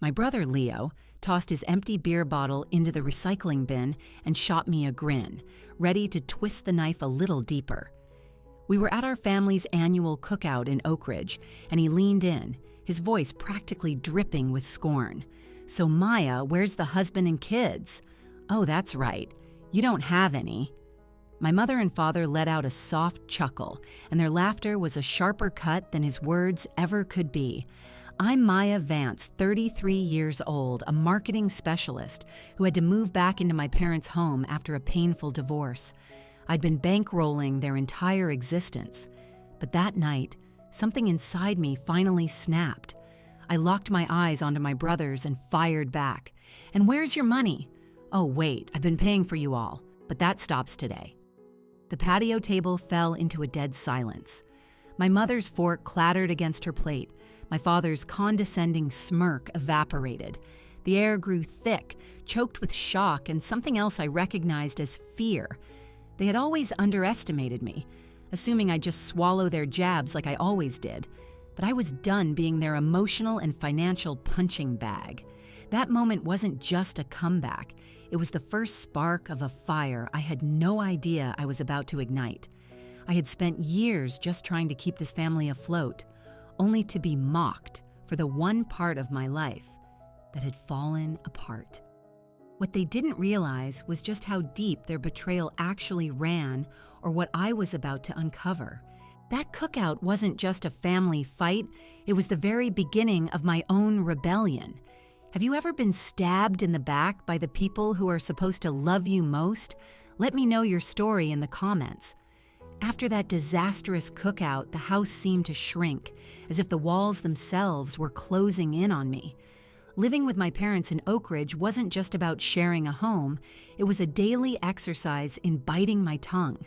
My brother Leo tossed his empty beer bottle into the recycling bin and shot me a grin, ready to twist the knife a little deeper. We were at our family's annual cookout in Oak Ridge, and he leaned in, his voice practically dripping with scorn. "So Maya, where's the husband and kids?" "Oh, that's right. You don't have any." My mother and father let out a soft chuckle, and their laughter was a sharper cut than his words ever could be. "I'm Maya Vance, 33 years old, a marketing specialist who had to move back into my parents' home after a painful divorce. I'd been bankrolling their entire existence. But that night, something inside me finally snapped. I locked my eyes onto my brothers and fired back. "And where's your money?" "Oh, wait, I've been paying for you all, but that stops today." The patio table fell into a dead silence. My mother's fork clattered against her plate. My father's condescending smirk evaporated. The air grew thick, choked with shock and something else I recognized as fear. They had always underestimated me, assuming I'd just swallow their jabs like I always did. But I was done being their emotional and financial punching bag. That moment wasn't just a comeback. It was the first spark of a fire I had no idea I was about to ignite. I had spent years just trying to keep this family afloat, only to be mocked for the one part of my life that had fallen apart. What they didn't realize was just how deep their betrayal actually ran, or what I was about to uncover. That cookout wasn't just a family fight, it was the very beginning of my own rebellion. Have you ever been stabbed in the back by the people who are supposed to love you most? Let me know your story in the comments. After that disastrous cookout, the house seemed to shrink, as if the walls themselves were closing in on me. Living with my parents in Oak Ridge wasn't just about sharing a home, it was a daily exercise in biting my tongue.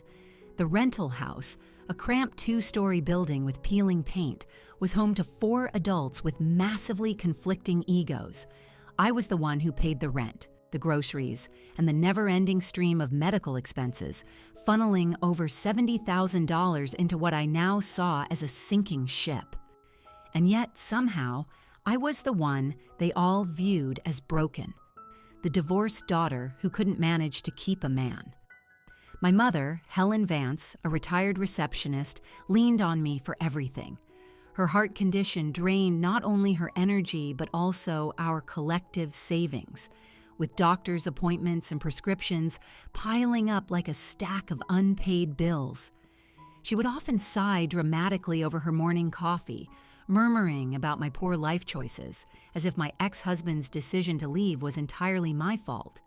The rental house, a cramped 2-story building with peeling paint, was home to 4 adults with massively conflicting egos. I was the one who paid the rent, the groceries, and the never-ending stream of medical expenses, funneling over $70,000 into what I now saw as a sinking ship. And yet, somehow, I was the one they all viewed as broken, the divorced daughter who couldn't manage to keep a man. My mother, Helen Vance, a retired receptionist, leaned on me for everything. Her heart condition drained not only her energy but also our collective savings, with doctor's appointments and prescriptions piling up like a stack of unpaid bills. She would often sigh dramatically over her morning coffee, murmuring about my poor life choices, as if my ex-husband's decision to leave was entirely my fault.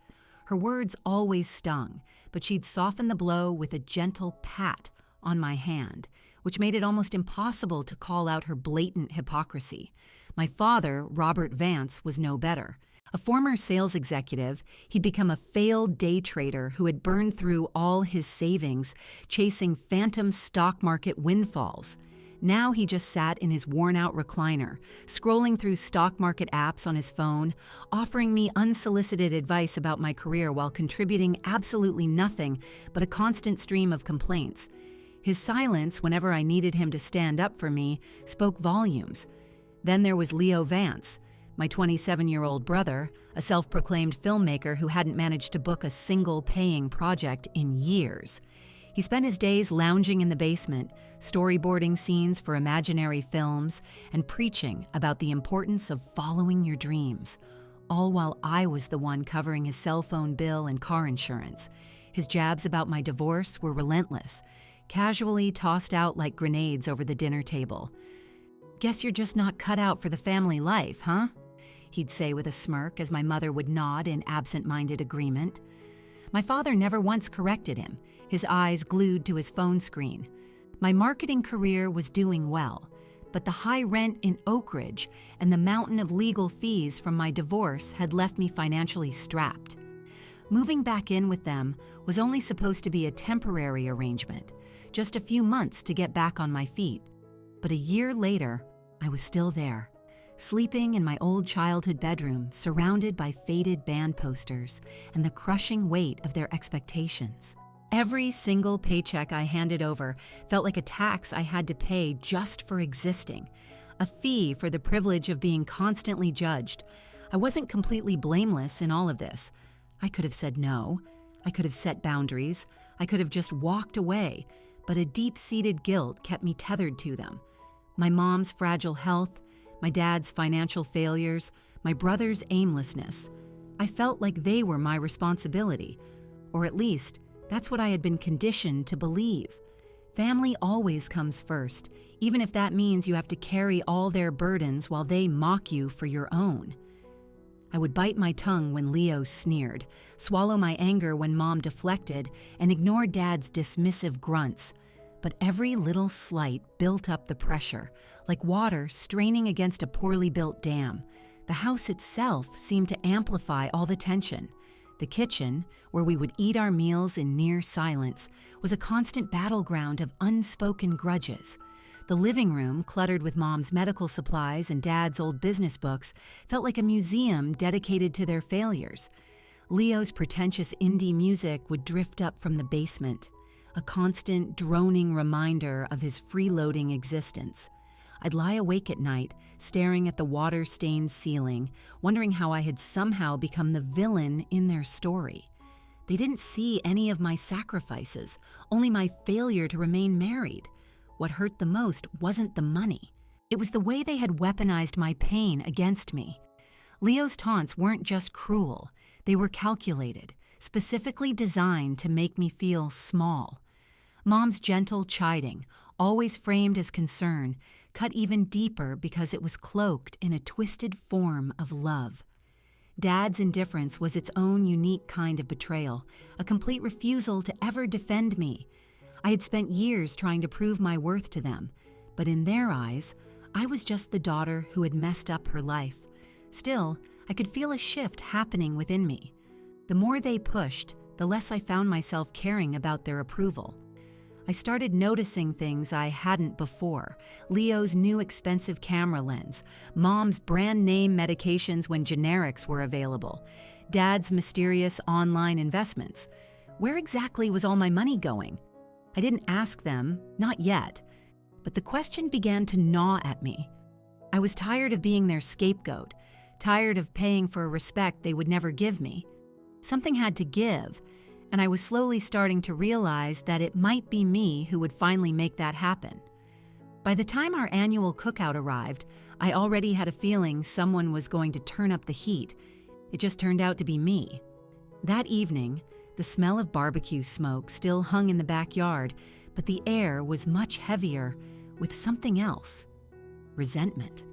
Her words always stung, but she'd soften the blow with a gentle pat on my hand, which made it almost impossible to call out her blatant hypocrisy. My father, Robert Vance, was no better. A former sales executive, he'd become a failed day trader who had burned through all his savings, chasing phantom stock market windfalls. Now he just sat in his worn-out recliner, scrolling through stock market apps on his phone, offering me unsolicited advice about my career while contributing absolutely nothing but a constant stream of complaints. His silence, whenever I needed him to stand up for me, spoke volumes. Then there was Leo Vance, my 27-year-old brother, a self-proclaimed filmmaker who hadn't managed to book a single paying project in years. He spent his days lounging in the basement, storyboarding scenes for imaginary films, and preaching about the importance of following your dreams, all while I was the one covering his cell phone bill and car insurance. His jabs about my divorce were relentless, casually tossed out like grenades over the dinner table. "Guess you're just not cut out for the family life, huh?" he'd say with a smirk as my mother would nod in absent-minded agreement. My father never once corrected him, his eyes glued to his phone screen. My marketing career was doing well, but the high rent in Oak Ridge and the mountain of legal fees from my divorce had left me financially strapped. Moving back in with them was only supposed to be a temporary arrangement, just a few months to get back on my feet. But a year later, I was still there, sleeping in my old childhood bedroom, surrounded by faded band posters and the crushing weight of their expectations. Every single paycheck I handed over felt like a tax I had to pay just for existing, a fee for the privilege of being constantly judged. I wasn't completely blameless in all of this. I could have said no. I could have set boundaries. I could have just walked away, but a deep-seated guilt kept me tethered to them. My mom's fragile health, my dad's financial failures, my brother's aimlessness. I felt like they were my responsibility, or at least that's what I had been conditioned to believe. Family always comes first, even if that means you have to carry all their burdens while they mock you for your own. I would bite my tongue when Leo sneered, swallow my anger when Mom deflected, and ignore Dad's dismissive grunts. But every little slight built up the pressure, like water straining against a poorly built dam. The house itself seemed to amplify all the tension. The kitchen, where we would eat our meals in near silence, was a constant battleground of unspoken grudges. The living room, cluttered with Mom's medical supplies and Dad's old business books, felt like a museum dedicated to their failures. Leo's pretentious indie music would drift up from the basement, a constant, droning reminder of his freeloading existence. I'd lie awake at night, staring at the water-stained ceiling, wondering how I had somehow become the villain in their story. They didn't see any of my sacrifices, only my failure to remain married. What hurt the most wasn't the money. It was the way they had weaponized my pain against me. Leo's taunts weren't just cruel. They were calculated, specifically designed to make me feel small. Mom's gentle chiding, always framed as concern, cut even deeper because it was cloaked in a twisted form of love. Dad's indifference was its own unique kind of betrayal, a complete refusal to ever defend me. I had spent years trying to prove my worth to them, but in their eyes, I was just the daughter who had messed up her life. Still, I could feel a shift happening within me. The more they pushed, the less I found myself caring about their approval. I started noticing things I hadn't before. Leo's new expensive camera lens, Mom's brand-name medications when generics were available, Dad's mysterious online investments. Where exactly was all my money going? I didn't ask them, not yet, but the question began to gnaw at me. I was tired of being their scapegoat, tired of paying for a respect they would never give me. Something had to give, and I was slowly starting to realize that it might be me who would finally make that happen. By the time our annual cookout arrived, I already had a feeling someone was going to turn up the heat. It just turned out to be me. That evening, the smell of barbecue smoke still hung in the backyard, but the air was much heavier with something else: resentment.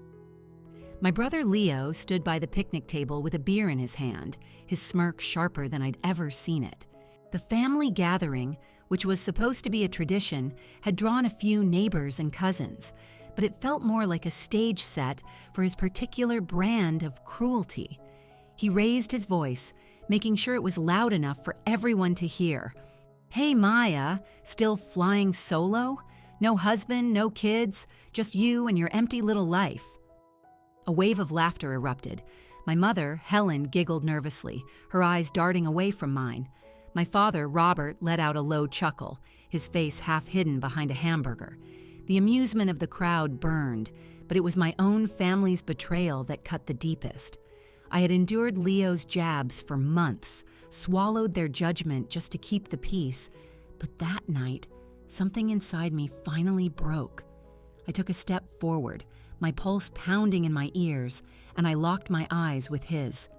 My brother Leo stood by the picnic table with a beer in his hand, his smirk sharper than I'd ever seen it. The family gathering, which was supposed to be a tradition, had drawn a few neighbors and cousins, but it felt more like a stage set for his particular brand of cruelty. He raised his voice, making sure it was loud enough for everyone to hear. "Hey, Maya, still flying solo? No husband, no kids, just you and your empty little life." A wave of laughter erupted. My mother, Helen, giggled nervously, her eyes darting away from mine. My father, Robert, let out a low chuckle, his face half hidden behind a hamburger. The amusement of the crowd burned, but it was my own family's betrayal that cut the deepest. I had endured Leo's jabs for months, swallowed their judgment just to keep the peace, but that night, something inside me finally broke. I took a step forward, my pulse pounding in my ears, and I locked my eyes with his.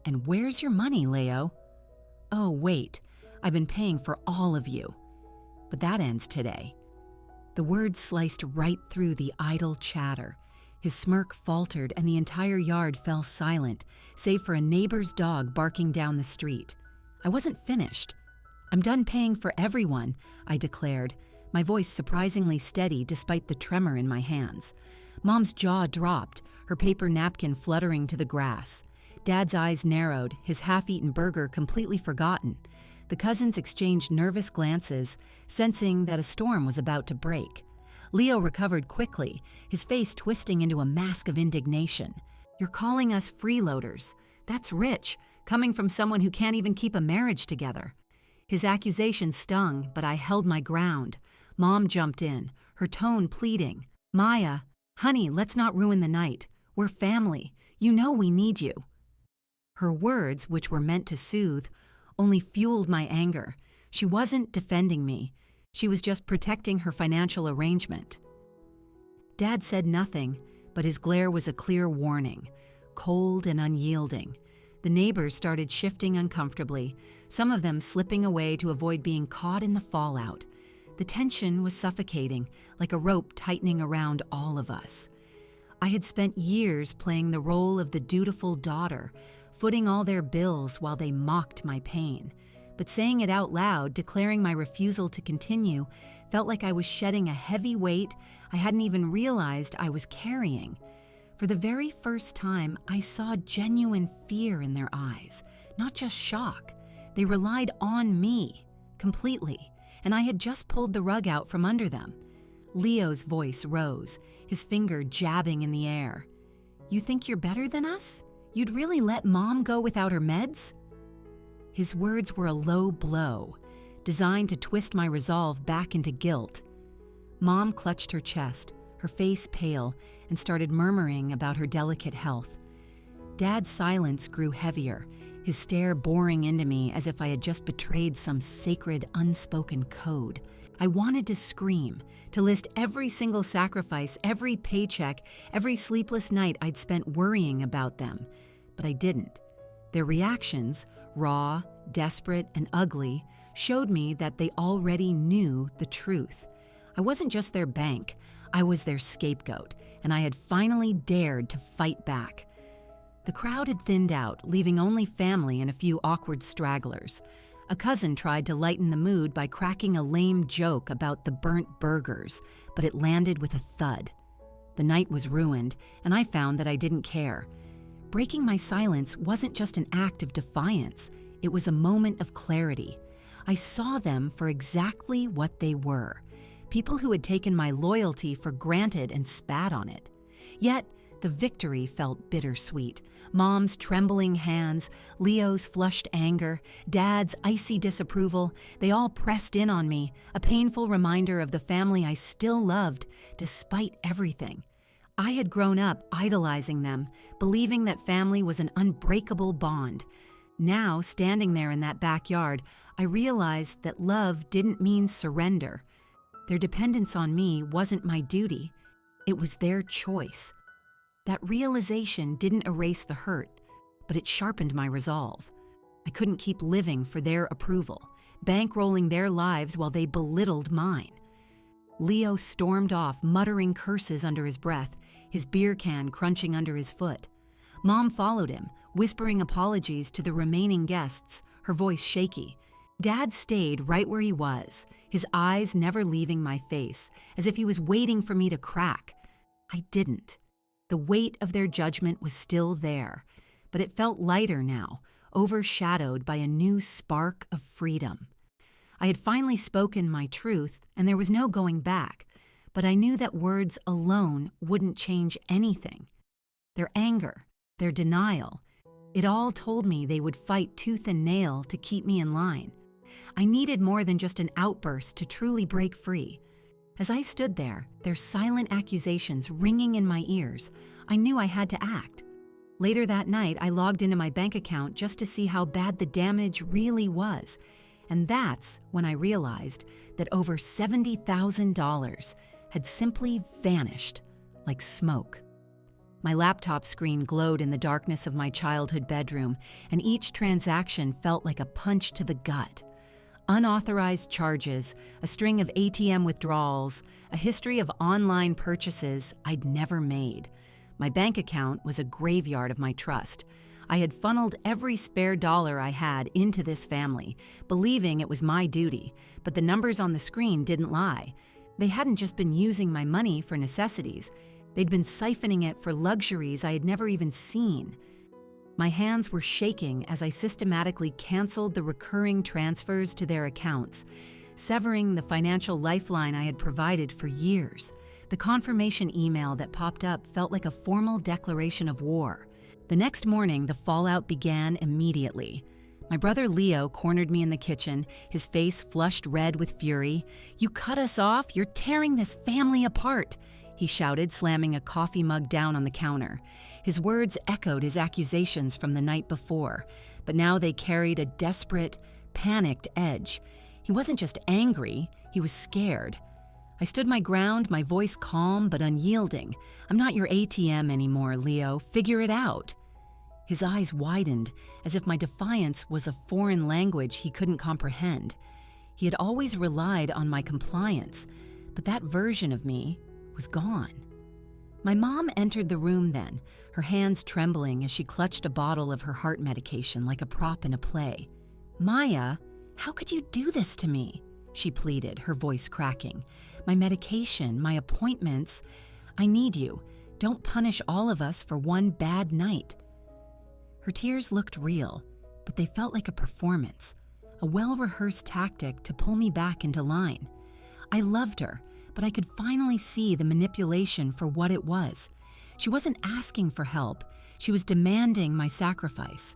"And where's your money, Leo?" "Oh, wait, I've been paying for all of you. But that ends today." The words sliced right through the idle chatter. His smirk faltered and the entire yard fell silent, save for a neighbor's dog barking down the street. I wasn't finished. "I'm done paying for everyone," I declared, my voice surprisingly steady despite the tremor in my hands. Mom's jaw dropped, her paper napkin fluttering to the grass. Dad's eyes narrowed, his half-eaten burger completely forgotten. The cousins exchanged nervous glances, sensing that a storm was about to break. Leo recovered quickly, his face twisting into a mask of indignation. "You're calling us freeloaders. That's rich, coming from someone who can't even keep a marriage together." His accusation stung, but I held my ground. Mom jumped in, her tone pleading. "Maya, honey, let's not ruin the night. We're family. You know we need you." Her words, which were meant to soothe, only fueled my anger. She wasn't defending me. She was just protecting her financial arrangement. Dad said nothing, but his glare was a clear warning, cold and unyielding. The neighbors started shifting uncomfortably, some of them slipping away to avoid being caught in the fallout. The tension was suffocating, like a rope tightening around all of us. I had spent years playing the role of the dutiful daughter, footing all their bills while they mocked my pain. But saying it out loud, declaring my refusal to continue, felt like I was shedding a heavy weight I hadn't even realized I was carrying. For the very first time, I saw genuine fear in their eyes, not just shock. They relied on me, completely, and I had just pulled the rug out from under them. Leo's voice rose, his finger jabbing in the air. "You think you're better than us? You'd really let Mom go without her meds?" His words were a low blow, designed to twist my resolve back into guilt. Mom clutched her chest, her face pale, and started murmuring about her delicate health. Dad's silence grew heavier, his stare boring into me as if I had just betrayed some sacred, unspoken code. I wanted to scream, to list every single sacrifice, every paycheck, every sleepless night I'd spent worrying about them, but I didn't. Their reactions, raw, desperate, and ugly, showed me that they already knew the truth. I wasn't just their bank, I was their scapegoat, and I had finally dared to fight back. The crowd had thinned out, leaving only family and a few awkward stragglers. A cousin tried to lighten the mood by cracking a lame joke about the burnt burgers, but it landed with a thud. The night was ruined, and I found that I didn't care. Breaking my silence wasn't just an act of defiance, it was a moment of clarity. I saw them for exactly what they were. People who had taken my loyalty for granted and spat on it. Yet, the victory felt bittersweet. Mom's trembling hands, Leo's flushed anger, Dad's icy disapproval, they all pressed in on me, a painful reminder of the family I still loved, despite everything. I had grown up idolizing them, believing that family was an unbreakable bond. Now, standing there in that backyard, I realized that love didn't mean surrender. Their dependence on me wasn't my duty. It was their choice. That realization didn't erase the hurt, but it sharpened my resolve. I couldn't keep living for their approval, bankrolling their lives while they belittled mine. Leo stormed off, muttering curses under his breath, his beer can crunching under his foot. Mom followed him, whispering apologies to the remaining guests, her voice shaky. Dad stayed right where he was, his eyes never leaving my face, as if he was waiting for me to crack. I didn't. The weight of their judgment was still there, but it felt lighter now, overshadowed by a new spark of freedom. I had finally spoken my truth, and there was no going back, but I knew that words alone wouldn't change anything. Their anger, their denial, it all told me they would fight tooth and nail to keep me in line. I needed more than just an outburst to truly break free. As I stood there, their silent accusations ringing in my ears, I knew I had to act. Later that night, I logged into my bank account just to see how bad the damage really was. And that's when I realized that over $70,000 had simply vanished like smoke. My laptop screen glowed in the darkness of my childhood bedroom, and each transaction felt like a punch to the gut. Unauthorized charges, a string of ATM withdrawals, a history of online purchases I'd never made. My bank account was a graveyard of my trust. I had funneled every spare dollar I had into this family, believing it was my duty, but the numbers on the screen didn't lie. They hadn't just been using my money for necessities. They'd been siphoning it for luxuries I had never even seen. My hands were shaking as I systematically canceled the recurring transfers to their accounts, severing the financial lifeline I had provided for years. The confirmation email that popped up felt like a formal declaration of war. The next morning, the fallout began immediately. My brother Leo cornered me in the kitchen, his face flushed red with fury. "You cut us off? You're tearing this family apart," he shouted, slamming a coffee mug down on the counter. His words echoed his accusations from the night before, but now they carried a desperate, panicked edge. He wasn't just angry, he was scared. I stood my ground, my voice calm but unyielding. "I'm not your ATM anymore, Leo. Figure it out." His eyes widened, as if my defiance was a foreign language he couldn't comprehend. He had always relied on my compliance, but that version of me was gone. My mom entered the room then, her hands trembling as she clutched a bottle of her heart medication like a prop in a play. "Maya, how could you do this to me?" she pleaded, her voice cracking. "My medication, my appointments. I need you. Don't punish all of us for one bad night." Her tears looked real, but they felt like a performance, a well-rehearsed tactic to pull me back into line. I loved her, but I could finally see the manipulation for what it was. She wasn't asking for help. She was demanding my sacrifice.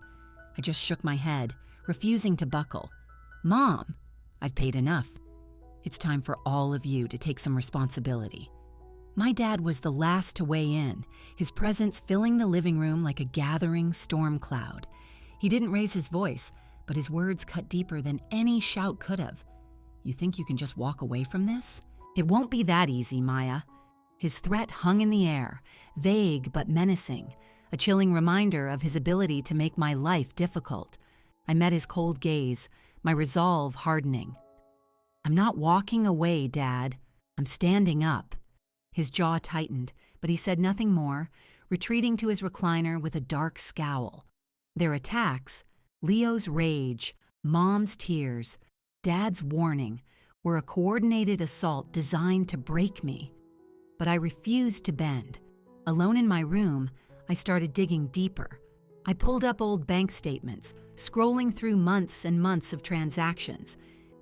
I just shook my head, refusing to buckle. "Mom, I've paid enough. It's time for all of you to take some responsibility." My dad was the last to weigh in, his presence filling the living room like a gathering storm cloud. He didn't raise his voice, but his words cut deeper than any shout could have. "You think you can just walk away from this? It won't be that easy, Maya." His threat hung in the air, vague but menacing, a chilling reminder of his ability to make my life difficult. I met his cold gaze, my resolve hardening. "I'm not walking away, Dad. I'm standing up." His jaw tightened, but he said nothing more, retreating to his recliner with a dark scowl. Their attacks, Leo's rage, Mom's tears, Dad's warning, were a coordinated assault designed to break me. But I refused to bend. Alone in my room, I started digging deeper. I pulled up old bank statements, scrolling through months and months of transactions.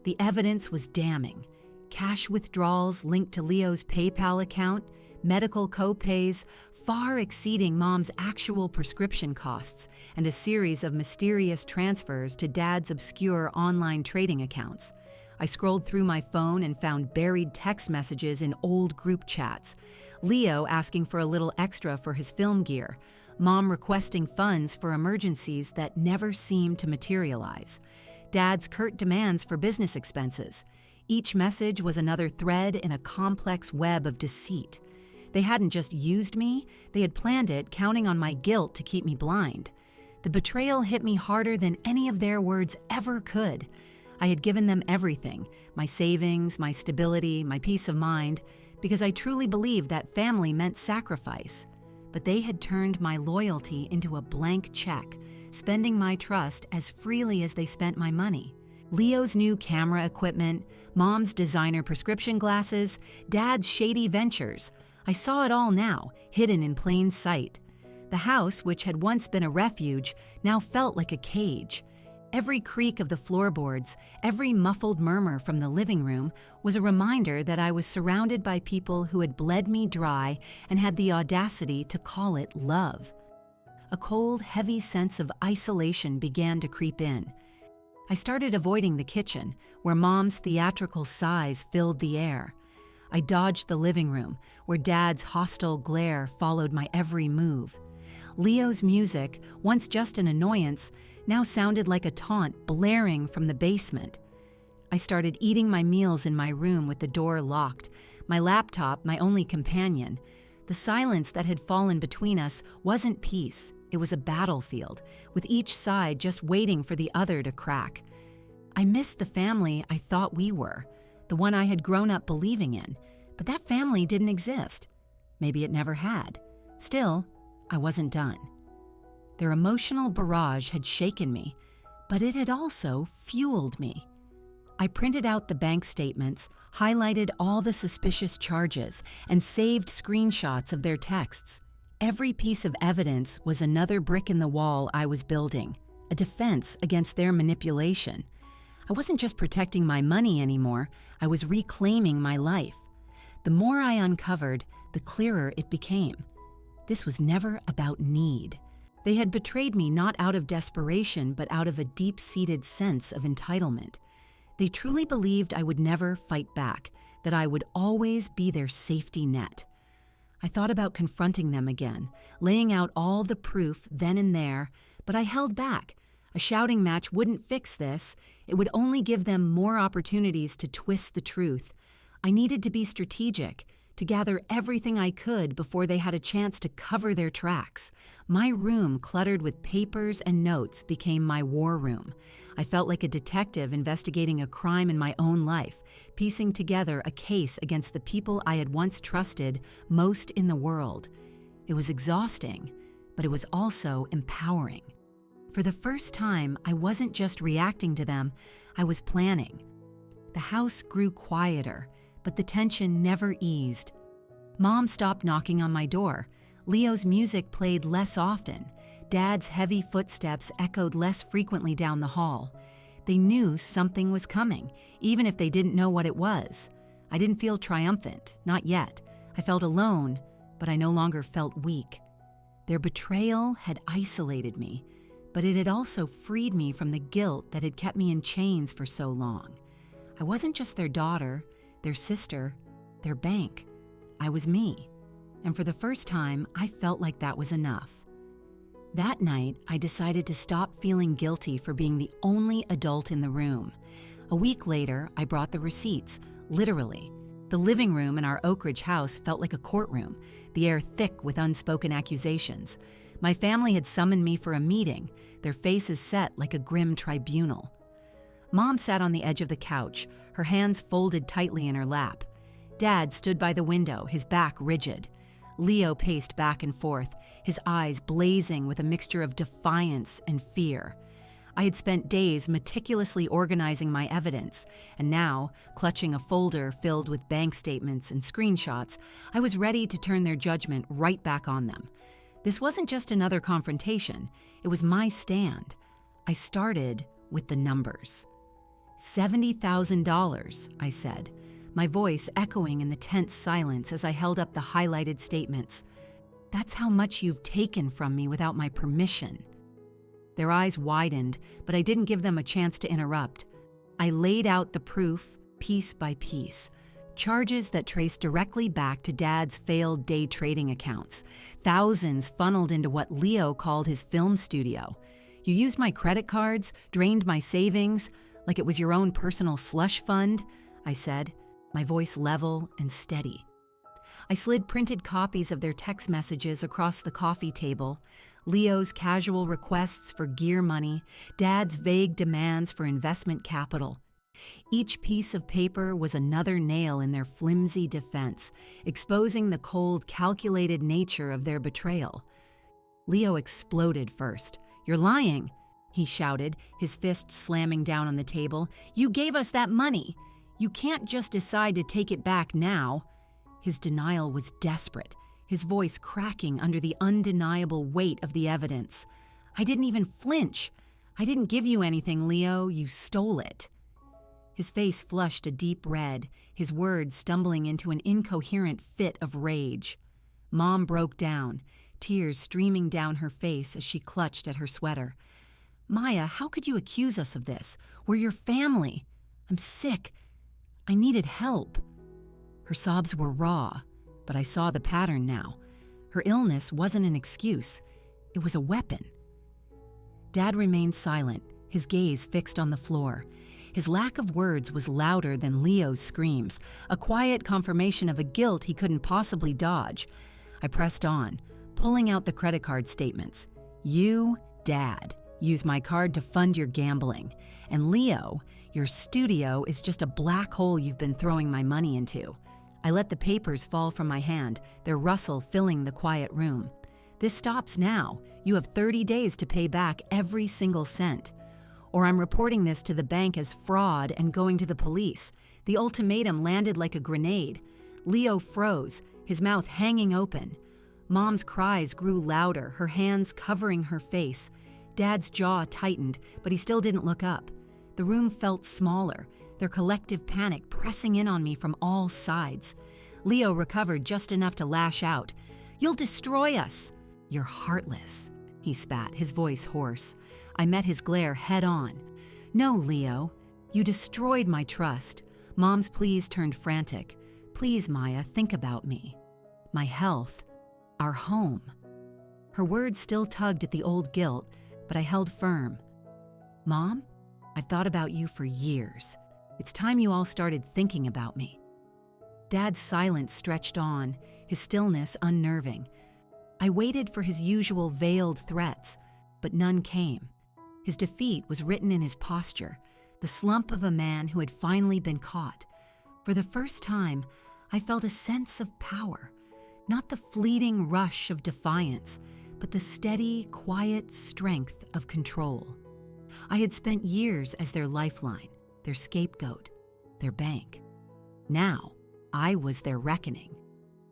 The evidence was damning. Cash withdrawals linked to Leo's PayPal account, medical co-pays far exceeding Mom's actual prescription costs, and a series of mysterious transfers to Dad's obscure online trading accounts. I scrolled through my phone and found buried text messages in old group chats. Leo asking for a little extra for his film gear, Mom requesting funds for emergencies that never seemed to materialize, Dad's curt demands for business expenses. Each message was another thread in a complex web of deceit. They hadn't just used me, they had planned it, counting on my guilt to keep me blind. The betrayal hit me harder than any of their words ever could. I had given them everything, my savings, my stability, my peace of mind, because I truly believed that family meant sacrifice. But they had turned my loyalty into a blank check, spending my trust as freely as they spent my money. Leo's new camera equipment, Mom's designer prescription glasses, Dad's shady ventures. I saw it all now, hidden in plain sight. The house, which had once been a refuge, now felt like a cage. Every creak of the floorboards, every muffled murmur from the living room was a reminder that I was surrounded by people who had bled me dry and had the audacity to call it love. A cold, heavy sense of isolation began to creep in. I started avoiding the kitchen, where Mom's theatrical sighs filled the air. I dodged the living room, where Dad's hostile glare followed my every move. Leo's music, once just an annoyance, now sounded like a taunt blaring from the basement. I started eating my meals in my room with the door locked, my laptop my only companion. The silence that had fallen between us wasn't peace, it was a battlefield, with each side just waiting for the other to crack. I missed the family I thought we were, the one I had grown up believing in, but that family didn't exist. Maybe it never had. Still, I wasn't done. Their emotional barrage had shaken me, but it had also fueled me. I printed out the bank statements, highlighted all the suspicious charges, and saved screenshots of their texts. Every piece of evidence was another brick in the wall I was building, a defense against their manipulation. I wasn't just protecting my money anymore, I was reclaiming my life. The more I uncovered, the clearer it became. This was never about need. They had betrayed me not out of desperation, but out of a deep-seated sense of entitlement. They truly believed I would never fight back, that I would always be their safety net. I thought about confronting them again, laying out all the proof then and there, but I held back. A shouting match wouldn't fix this. It would only give them more opportunities to twist the truth. I needed to be strategic, to gather everything I could before they had a chance to cover their tracks. My room, cluttered with papers and notes, became my war room. I felt like a detective investigating a crime in my own life, piecing together a case against the people I had once trusted most in the world. It was exhausting, but it was also empowering. For the first time, I wasn't just reacting to them, I was planning. The house grew quieter, but the tension never eased. Mom stopped knocking on my door. Leo's music played less often. Dad's heavy footsteps echoed less frequently down the hall. They knew something was coming, even if they didn't know what it was. I didn't feel triumphant, not yet. I felt alone, but I no longer felt weak. Their betrayal had isolated me, but it had also freed me from the guilt that had kept me in chains for so long. I wasn't just their daughter, their sister, their bank. I was me. And for the first time, I felt like that was enough. That night, I decided to stop feeling guilty for being the only adult in the room. A week later, I brought the receipts, literally. The living room in our Oak Ridge house felt like a courtroom, the air thick with unspoken accusations. My family had summoned me for a meeting, their faces set like a grim tribunal. Mom sat on the edge of the couch, her hands folded tightly in her lap. Dad stood by the window, his back rigid. Leo paced back and forth, his eyes blazing with a mixture of defiance and fear. I had spent days meticulously organizing my evidence, and now, clutching a folder filled with bank statements and screenshots, I was ready to turn their judgment right back on them. This wasn't just another confrontation, it was my stand. I started with the numbers. $70,000, I said, my voice echoing in the tense silence as I held up the highlighted statements. That's how much you've taken from me without my permission. Their eyes widened, but I didn't give them a chance to interrupt. I laid out the proof, piece by piece. Charges that traced directly back to Dad's failed day trading accounts. Thousands funneled into what Leo called his film studio. You used my credit cards, drained my savings, like it was your own personal slush fund, I said, my voice level and steady. I slid printed copies of their text messages across the coffee table, Leo's casual requests for gear money, Dad's vague demands for investment capital. Each piece of paper was another nail in their flimsy defense, exposing the cold, calculated nature of their betrayal. Leo exploded first. "You're lying," he shouted, his fist slamming down on the table. "You gave us that money. You can't just decide to take it back now." His denial was desperate, his voice cracking under the undeniable weight of the evidence. "I didn't even flinch. I didn't give you anything, Leo. You stole it." His face flushed a deep red, his words stumbling into an incoherent fit of rage. Mom broke down, tears streaming down her face as she clutched at her sweater. "Maya, how could you accuse us of this? We're your family. I'm sick. I needed help." Her sobs were raw, but I saw the pattern now. Her illness wasn't an excuse. It was a weapon. Dad remained silent, his gaze fixed on the floor. His lack of words was louder than Leo's screams, a quiet confirmation of a guilt he couldn't possibly dodge. I pressed on, pulling out the credit card statements. "You, Dad, use my card to fund your gambling. And Leo, your studio is just a black hole you've been throwing my money into." I let the papers fall from my hand, their rustle filling the quiet room. "This stops now. You have 30 days to pay back every single cent. Or I'm reporting this to the bank as fraud and going to the police." The ultimatum landed like a grenade. Leo froze, his mouth hanging open. Mom's cries grew louder, her hands covering her face. Dad's jaw tightened, but he still didn't look up. The room felt smaller, their collective panic pressing in on me from all sides. Leo recovered just enough to lash out. "You'll destroy us." "You're heartless," he spat, his voice hoarse. I met his glare head on. "No, Leo, you destroyed my trust." Mom's pleas turned frantic. "Please, Maya, think about me." my health, our home. Her words still tugged at the old guilt, but I held firm. Mom, I've thought about you for years. It's time you all started thinking about me. Dad's silence stretched on, his stillness unnerving. I waited for his usual veiled threats, but none came. His defeat was written in his posture, the slump of a man who had finally been caught. For the first time, I felt a sense of power, not the fleeting rush of defiance, but the steady, quiet strength of control. I had spent years as their lifeline, their scapegoat, their bank. Now, I was their reckoning.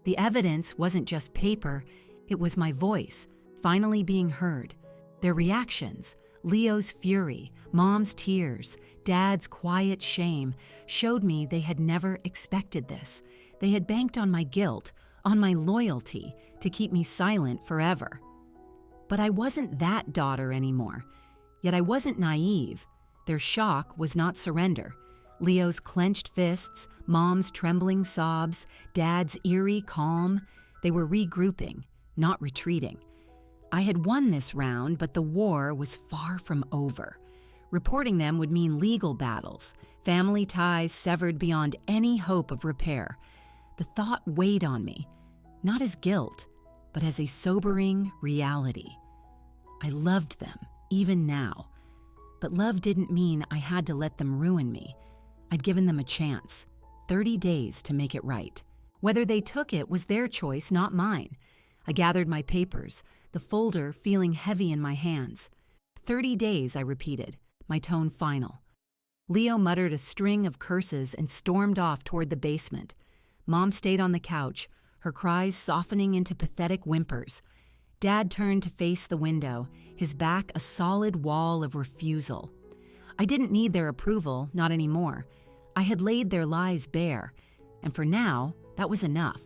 The evidence wasn't just paper, it was my voice, finally being heard. Their reactions, Leo's fury, Mom's tears, Dad's quiet shame, showed me they had never expected this. They had banked on my guilt, on my loyalty, to keep me silent forever. But I wasn't that daughter anymore. Yet I wasn't naive. Their shock was not surrender. Leo's clenched fists, Mom's trembling sobs, Dad's eerie calm, they were regrouping, not retreating. I had won this round, but the war was far from over. Reporting them would mean legal battles, family ties severed beyond any hope of repair. The thought weighed on me, not as guilt, but as a sobering reality. I loved them, even now. But love didn't mean I had to let them ruin me. I'd given them a chance, 30 days to make it right. Whether they took it was their choice, not mine. I gathered my papers, the folder feeling heavy in my hands. 30 days, I repeated, my tone final. Leo muttered a string of curses and stormed off toward the basement. Mom stayed on the couch, her cries softening into pathetic whimpers. Dad turned to face the window, his back a solid wall of refusal. I didn't need their approval, not anymore. I had laid their lies bare, and for now, that was enough.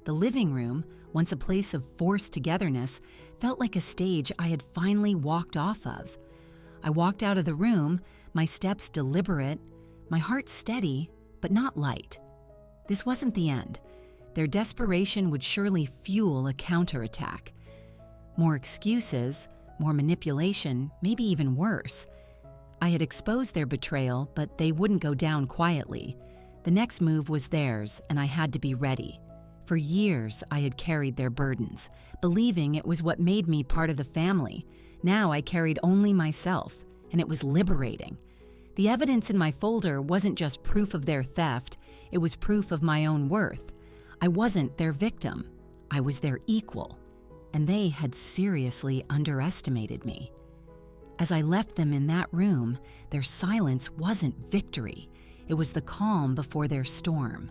The living room, once a place of forced togetherness, felt like a stage I had finally walked off of. I walked out of the room, my steps deliberate, my heart steady, but not light. This wasn't the end. Their desperation would surely fuel a counterattack. More excuses, more manipulation, maybe even worse. I had exposed their betrayal, but they wouldn't go down quietly. The next move was theirs, and I had to be ready. For years, I had carried their burdens, believing it was what made me part of the family. Now I carried only myself, and it was liberating. The evidence in my folder wasn't just proof of their theft, it was proof of my own worth. I wasn't their victim, I was their equal, and they had seriously underestimated me. As I left them in that room, their silence wasn't victory, it was the calm before their storm.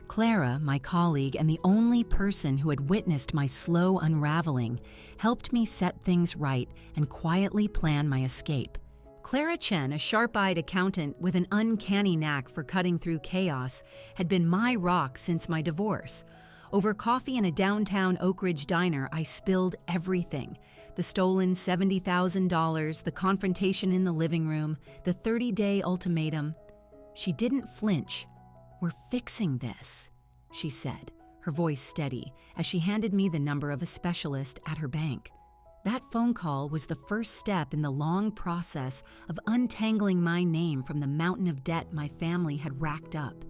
Clara, my colleague and the only person who had witnessed my slow unraveling, helped me set things right and quietly plan my escape. Clara Chen, a sharp-eyed accountant with an uncanny knack for cutting through chaos, had been my rock since my divorce. Over coffee in a downtown Oak Ridge diner, I spilled everything. The stolen $70,000, the confrontation in the living room, the 30-day ultimatum. She didn't flinch. "We're fixing this," she said, her voice steady, as she handed me the number of a specialist at her bank. That phone call was the first step in the long process of untangling my name from the mountain of debt my family had racked up.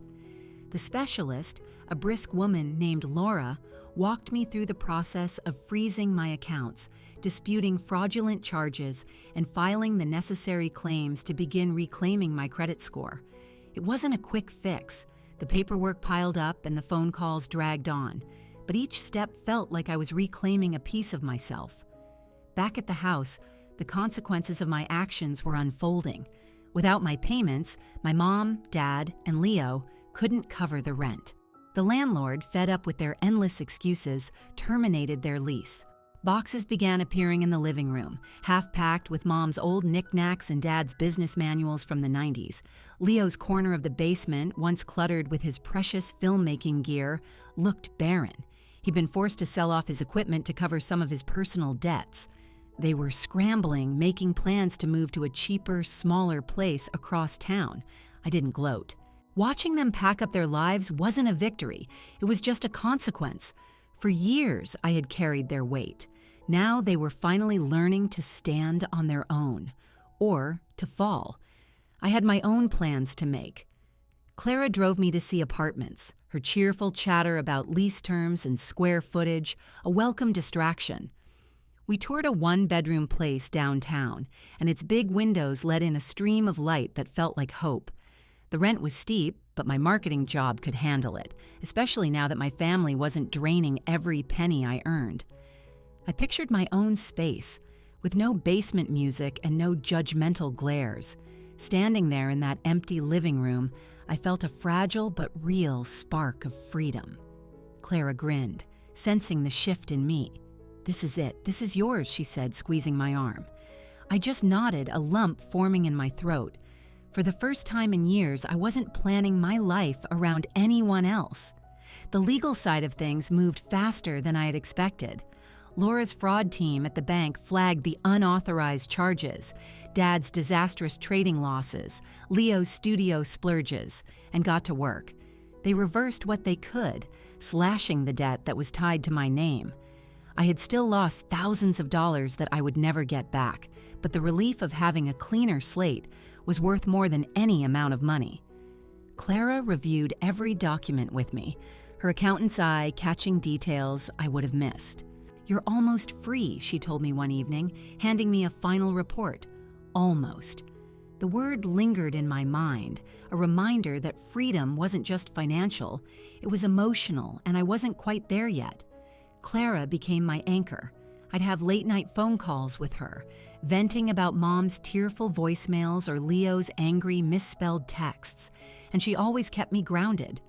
The specialist, a brisk woman named Laura, walked me through the process of freezing my accounts, disputing fraudulent charges, and filing the necessary claims to begin reclaiming my credit score. It wasn't a quick fix. The paperwork piled up and the phone calls dragged on, but each step felt like I was reclaiming a piece of myself. Back at the house, the consequences of my actions were unfolding. Without my payments, my mom, dad, and Leo couldn't cover the rent. The landlord, fed up with their endless excuses, terminated their lease. Boxes began appearing in the living room, half-packed with Mom's old knickknacks and Dad's business manuals from the 90s. Leo's corner of the basement, once cluttered with his precious filmmaking gear, looked barren. He'd been forced to sell off his equipment to cover some of his personal debts. They were scrambling, making plans to move to a cheaper, smaller place across town. I didn't gloat. Watching them pack up their lives wasn't a victory. It was just a consequence. For years, I had carried their weight. Now they were finally learning to stand on their own, or to fall. I had my own plans to make. Clara drove me to see apartments, her cheerful chatter about lease terms and square footage, a welcome distraction. We toured a one-bedroom place downtown, and its big windows let in a stream of light that felt like hope. The rent was steep, but my marketing job could handle it, especially now that my family wasn't draining every penny I earned. I pictured my own space, with no basement music and no judgmental glares. Standing there in that empty living room, I felt a fragile but real spark of freedom. Clara grinned, sensing the shift in me. "This is it. This is yours," she said, squeezing my arm. I just nodded, a lump forming in my throat. For the first time in years, I wasn't planning my life around anyone else. The legal side of things moved faster than I had expected. Laura's fraud team at the bank flagged the unauthorized charges, Dad's disastrous trading losses, Leo's studio splurges, and got to work. They reversed what they could, slashing the debt that was tied to my name. I had still lost thousands of dollars that I would never get back, but the relief of having a cleaner slate was worth more than any amount of money. Clara reviewed every document with me, her accountant's eye catching details I would have missed. "You're almost free," she told me one evening, handing me a final report. Almost. The word lingered in my mind, a reminder that freedom wasn't just financial, it was emotional, and I wasn't quite there yet. Clara became my anchor. I'd have late-night phone calls with her, venting about Mom's tearful voicemails or Leo's angry, misspelled texts, and she always kept me grounded.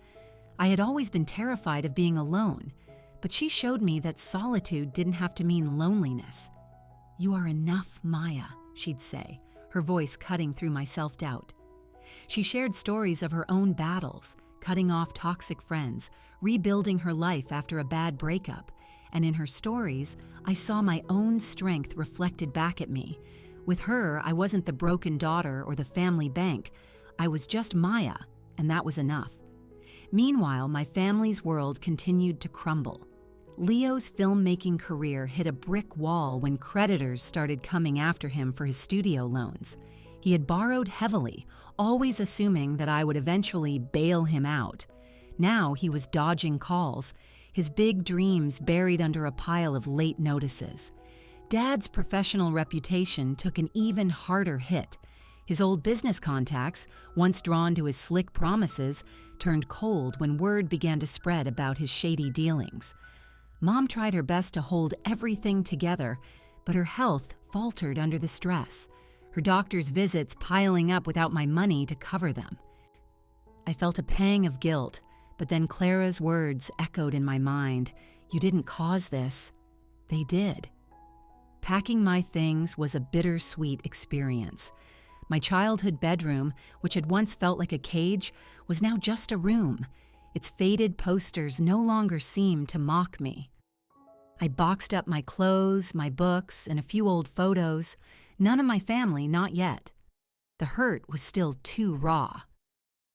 I had always been terrified of being alone, but she showed me that solitude didn't have to mean loneliness. "You are enough, Maya," she'd say, her voice cutting through my self-doubt. She shared stories of her own battles, cutting off toxic friends, rebuilding her life after a bad breakup, and in her stories, I saw my own strength reflected back at me. With her, I wasn't the broken daughter or the family bank. I was just Maya, and that was enough. Meanwhile, my family's world continued to crumble. Leo's filmmaking career hit a brick wall when creditors started coming after him for his studio loans. He had borrowed heavily, always assuming that I would eventually bail him out. Now he was dodging calls, his big dreams buried under a pile of late notices. Dad's professional reputation took an even harder hit. His old business contacts, once drawn to his slick promises, turned cold when word began to spread about his shady dealings. Mom tried her best to hold everything together, but her health faltered under the stress, her doctor's visits piling up without my money to cover them. I felt a pang of guilt, but then Clara's words echoed in my mind. "You didn't cause this." They did. Packing my things was a bittersweet experience. My childhood bedroom, which had once felt like a cage, was now just a room. Its faded posters no longer seemed to mock me. I boxed up my clothes, my books, and a few old photos. None of my family, not yet. The hurt was still too raw.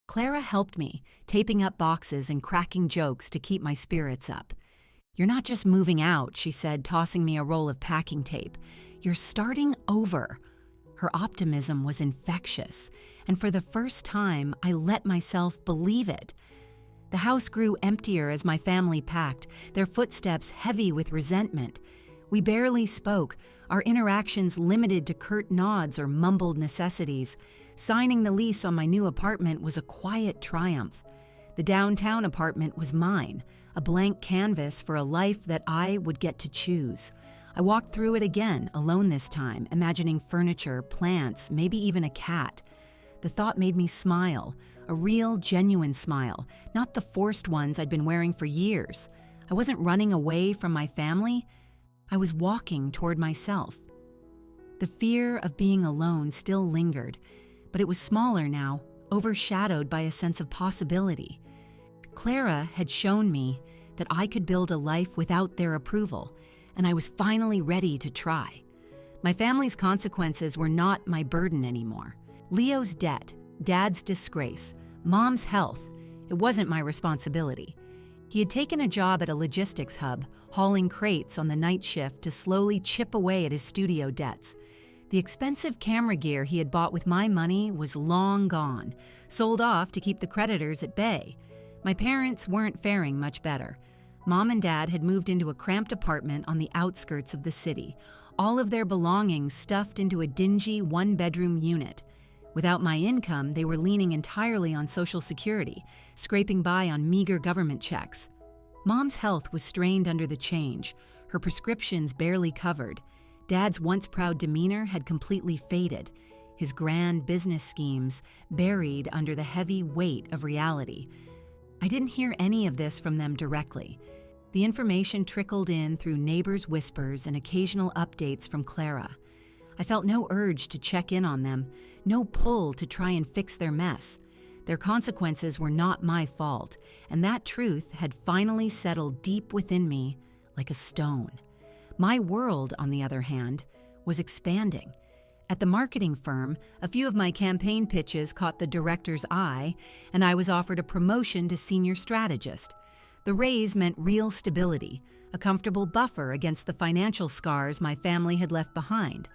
Clara helped me, taping up boxes and cracking jokes to keep my spirits up. "You're not just moving out," she said, tossing me a roll of packing tape. "You're starting over." Her optimism was infectious, and for the first time, I let myself believe it. The house grew emptier as my family packed, their footsteps heavy with resentment. We barely spoke, our interactions limited to curt nods or mumbled necessities. Signing the lease on my new apartment was a quiet triumph. The downtown apartment was mine, a blank canvas for a life that I would get to choose. I walked through it again, alone this time, imagining furniture, plants, maybe even a cat. The thought made me smile, a real, genuine smile, not the forced ones I'd been wearing for years. I wasn't running away from my family. I was walking toward myself. The fear of being alone still lingered, but it was smaller now, overshadowed by a sense of possibility. Clara had shown me that I could build a life without their approval, and I was finally ready to try. My family's consequences were not my burden anymore. Leo's debt, Dad's disgrace, Mom's health, it wasn't my responsibility. He had taken a job at a logistics hub, hauling crates on the night shift to slowly chip away at his studio debts. The expensive camera gear he had bought with my money was long gone, sold off to keep the creditors at bay. My parents weren't faring much better. Mom and Dad had moved into a cramped apartment on the outskirts of the city, all of their belongings stuffed into a dingy one-bedroom unit. Without my income, they were leaning entirely on Social Security, scraping by on meager government checks. Mom's health was strained under the change, her prescriptions barely covered. Dad's once proud demeanor had completely faded, his grand business schemes buried under the heavy weight of reality. I didn't hear any of this from them directly. The information trickled in through neighbors' whispers and occasional updates from Clara. I felt no urge to check in on them, no pull to try and fix their mess. Their consequences were not my fault, and that truth had finally settled deep within me like a stone. My world, on the other hand, was expanding. At the marketing firm, a few of my campaign pitches caught the director's eye, and I was offered a promotion to senior strategist. The raise meant real stability, a comfortable buffer against the financial scars my family had left behind.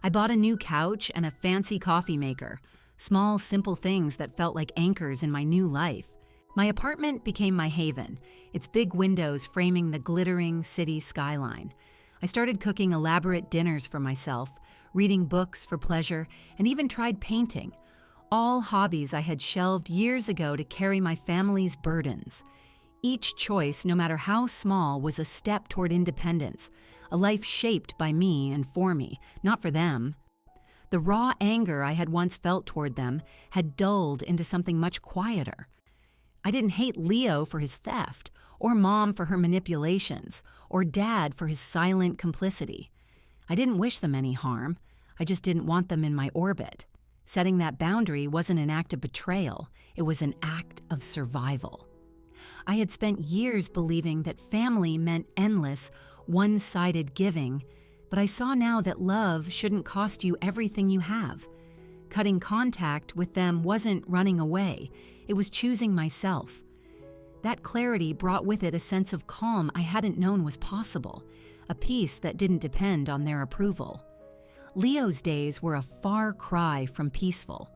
I bought a new couch and a fancy coffee maker, small, simple things that felt like anchors in my new life. My apartment became my haven, its big windows framing the glittering city skyline. I started cooking elaborate dinners for myself, reading books for pleasure, and even tried painting. All hobbies I had shelved years ago to carry my family's burdens. Each choice, no matter how small, was a step toward independence, a life shaped by me and for me, not for them. The raw anger I had once felt toward them had dulled into something much quieter. I didn't hate Leo for his theft, or Mom for her manipulations, or Dad for his silent complicity. I didn't wish them any harm. I just didn't want them in my orbit. Setting that boundary wasn't an act of betrayal. It was an act of survival. I had spent years believing that family meant endless, one-sided giving, but I saw now that love shouldn't cost you everything you have. Cutting contact with them wasn't running away. It was choosing myself. That clarity brought with it a sense of calm I hadn't known was possible, a peace that didn't depend on their approval. Leo's days were a far cry from peaceful.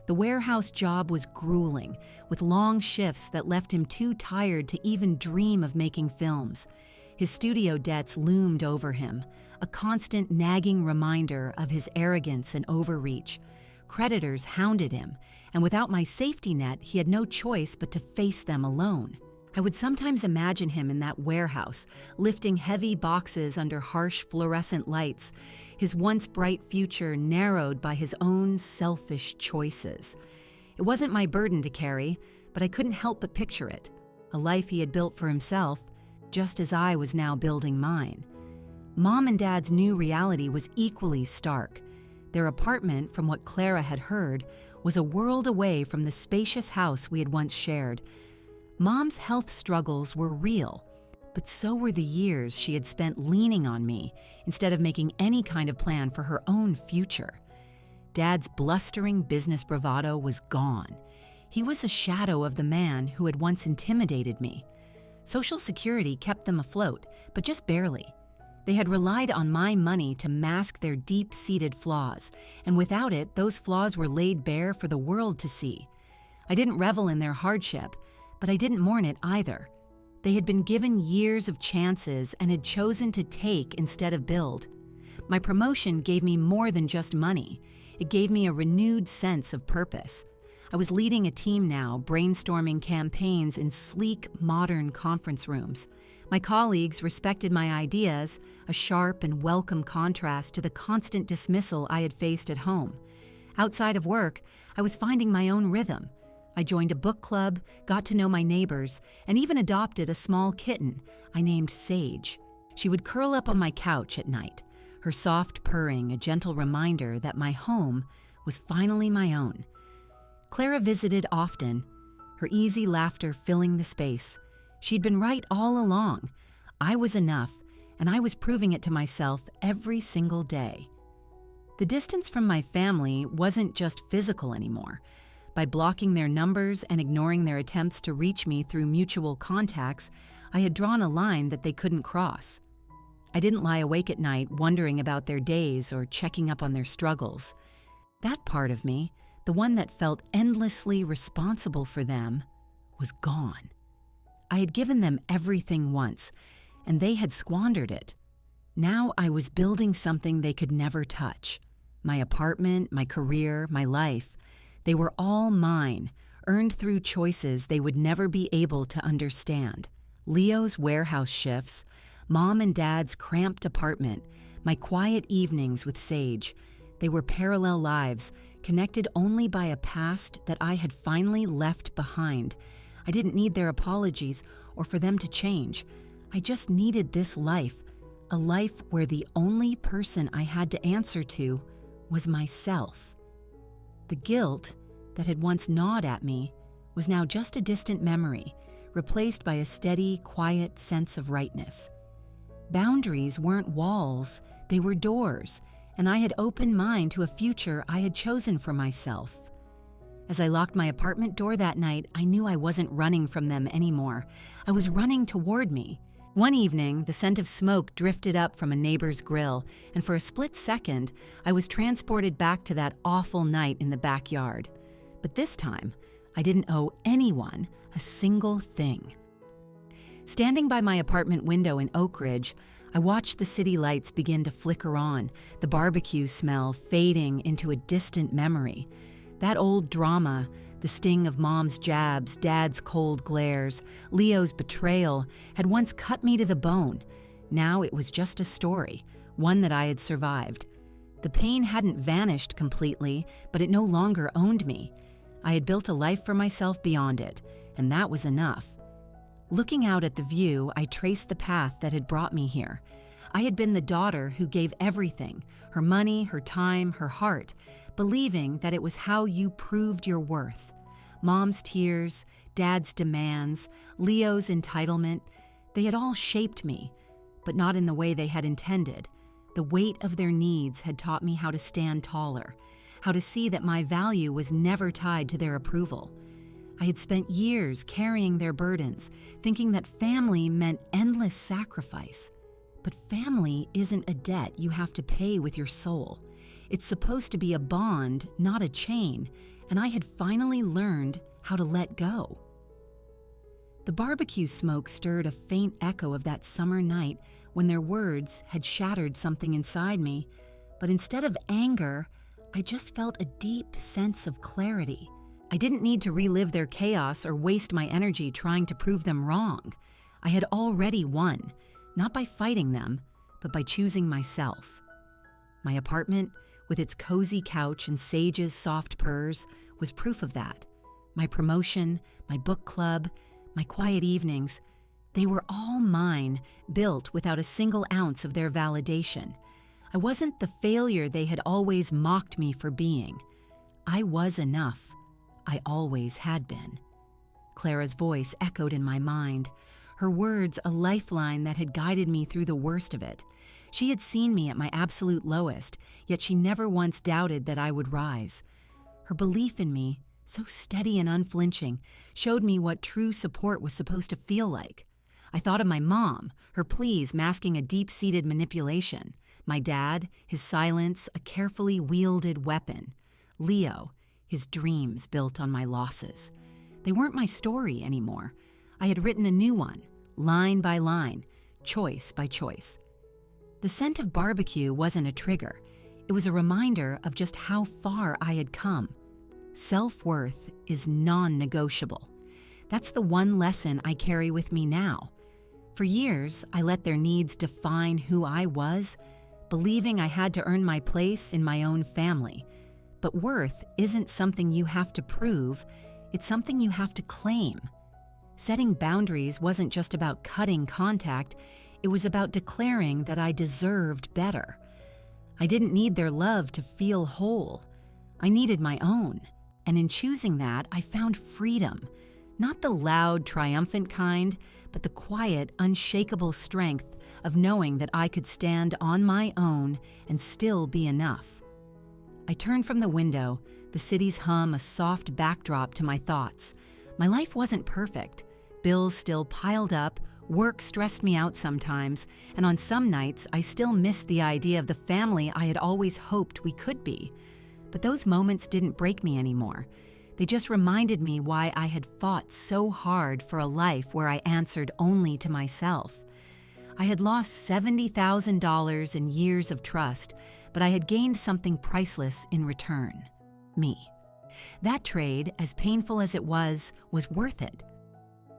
The warehouse job was grueling, with long shifts that left him too tired to even dream of making films. His studio debts loomed over him, a constant nagging reminder of his arrogance and overreach. Creditors hounded him, and without my safety net, he had no choice but to face them alone. I would sometimes imagine him in that warehouse, lifting heavy boxes under harsh fluorescent lights, his once bright future narrowed by his own selfish choices. It wasn't my burden to carry, but I couldn't help but picture it, a life he had built for himself, just as I was now building mine. Mom and Dad's new reality was equally stark. Their apartment, from what Clara had heard, was a world away from the spacious house we had once shared. Mom's health struggles were real, but so were the years she had spent leaning on me instead of making any kind of plan for her own future. Dad's blustering business bravado was gone. He was a shadow of the man who had once intimidated me. Social Security kept them afloat, but just barely. They had relied on my money to mask their deep-seated flaws, and without it, those flaws were laid bare for the world to see. I didn't revel in their hardship, but I didn't mourn it either. They had been given years of chances and had chosen to take instead of build. My promotion gave me more than just money. It gave me a renewed sense of purpose. I was leading a team now, brainstorming campaigns in sleek, modern conference rooms. My colleagues respected my ideas, a sharp and welcome contrast to the constant dismissal I had faced at home. Outside of work, I was finding my own rhythm. I joined a book club, got to know my neighbors, and even adopted a small kitten I named Sage. She would curl up on my couch at night, her soft purring a gentle reminder that my home was finally my own. Clara visited often, her easy laughter filling the space. She'd been right all along. I was enough, and I was proving it to myself every single day. The distance from my family wasn't just physical anymore. By blocking their numbers and ignoring their attempts to reach me through mutual contacts, I had drawn a line that they couldn't cross. I didn't lie awake at night wondering about their days or checking up on their struggles. That part of me, the one that felt endlessly responsible for them, was gone. I had given them everything once, and they had squandered it. Now I was building something they could never touch. My apartment, my career, my life. They were all mine, earned through choices they would never be able to understand. Leo's warehouse shifts, Mom and Dad's cramped apartment, my quiet evenings with Sage. They were parallel lives, connected only by a past that I had finally left behind. I didn't need their apologies or for them to change. I just needed this life, a life where the only person I had to answer to was myself. The guilt that had once gnawed at me was now just a distant memory, replaced by a steady, quiet sense of rightness. Boundaries weren't walls, they were doors, and I had opened mine to a future I had chosen for myself. As I locked my apartment door that night, I knew I wasn't running from them anymore. I was running toward me. One evening, the scent of smoke drifted up from a neighbor's grill, and for a split second, I was transported back to that awful night in the backyard. But this time, I didn't owe anyone a single thing. Standing by my apartment window in Oak Ridge, I watched the city lights begin to flicker on, the barbecue smell fading into a distant memory. That old drama, the sting of Mom's jabs, Dad's cold glares, Leo's betrayal, had once cut me to the bone. Now it was just a story, one that I had survived. The pain hadn't vanished completely, but it no longer owned me. I had built a life for myself beyond it, and that was enough. Looking out at the view, I traced the path that had brought me here. I had been the daughter who gave everything, her money, her time, her heart, believing that it was how you proved your worth. Mom's tears, Dad's demands, Leo's entitlement, they had all shaped me, but not in the way they had intended. The weight of their needs had taught me how to stand taller, how to see that my value was never tied to their approval. I had spent years carrying their burdens, thinking that family meant endless sacrifice. But family isn't a debt you have to pay with your soul. It's supposed to be a bond, not a chain, and I had finally learned how to let go. The barbecue smoke stirred a faint echo of that summer night when their words had shattered something inside me, but instead of anger, I just felt a deep sense of clarity. I didn't need to relive their chaos or waste my energy trying to prove them wrong. I had already won, not by fighting them, but by choosing myself. My apartment, with its cozy couch and Sage's soft purrs, was proof of that. My promotion, my book club, my quiet evenings, they were all mine, built without a single ounce of their validation. I wasn't the failure they had always mocked me for being. I was enough. I always had been. Clara's voice echoed in my mind, her words a lifeline that had guided me through the worst of it. She had seen me at my absolute lowest, yet she never once doubted that I would rise. Her belief in me, so steady and unflinching, showed me what true support was supposed to feel like. I thought of my mom, her pleas masking a deep-seated manipulation. My dad, his silence, a carefully wielded weapon. Leo, his dreams built on my losses. They weren't my story anymore. I had written a new one, line by line, choice by choice. The scent of barbecue wasn't a trigger. It was a reminder of just how far I had come. Self-worth is non-negotiable. That's the one lesson I carry with me now. For years, I let their needs define who I was, believing I had to earn my place in my own family. But worth isn't something you have to prove, it's something you have to claim. Setting boundaries wasn't just about cutting contact, it was about declaring that I deserved better. I didn't need their love to feel whole. I needed my own. And in choosing that, I found freedom. Not the loud, triumphant kind, but the quiet, unshakable strength of knowing that I could stand on my own and still be enough. I turned from the window, the city's hum a soft backdrop to my thoughts. My life wasn't perfect. Bills still piled up, work stressed me out sometimes, and on some nights I still missed the idea of the family I had always hoped we could be. But those moments didn't break me anymore. They just reminded me why I had fought so hard for a life where I answered only to myself. I had lost $70,000 in years of trust, but I had gained something priceless in return: me. That trade, as painful as it was worth it.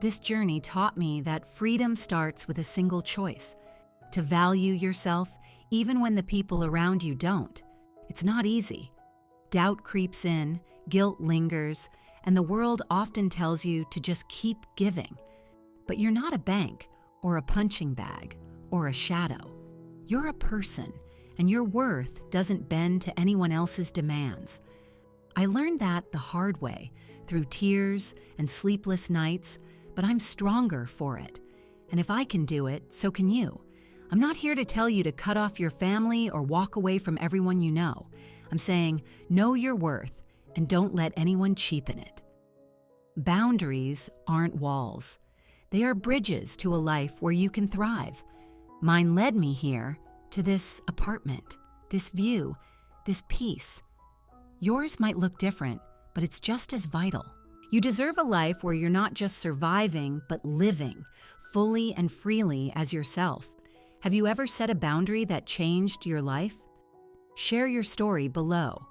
This journey taught me that freedom starts with a single choice: to value yourself even when the people around you don't. It's not easy. Doubt creeps in, guilt lingers, and the world often tells you to just keep giving. But you're not a bank, or a punching bag, or a shadow. You're a person, and your worth doesn't bend to anyone else's demands. I learned that the hard way, through tears and sleepless nights, but I'm stronger for it. And if I can do it, so can you. I'm not here to tell you to cut off your family or walk away from everyone you know. I'm saying, know your worth and don't let anyone cheapen it. Boundaries aren't walls. They are bridges to a life where you can thrive. Mine led me here, to this apartment, this view, this peace. Yours might look different, but it's just as vital. You deserve a life where you're not just surviving, but living, fully and freely as yourself. Have you ever set a boundary that changed your life? Share your story below.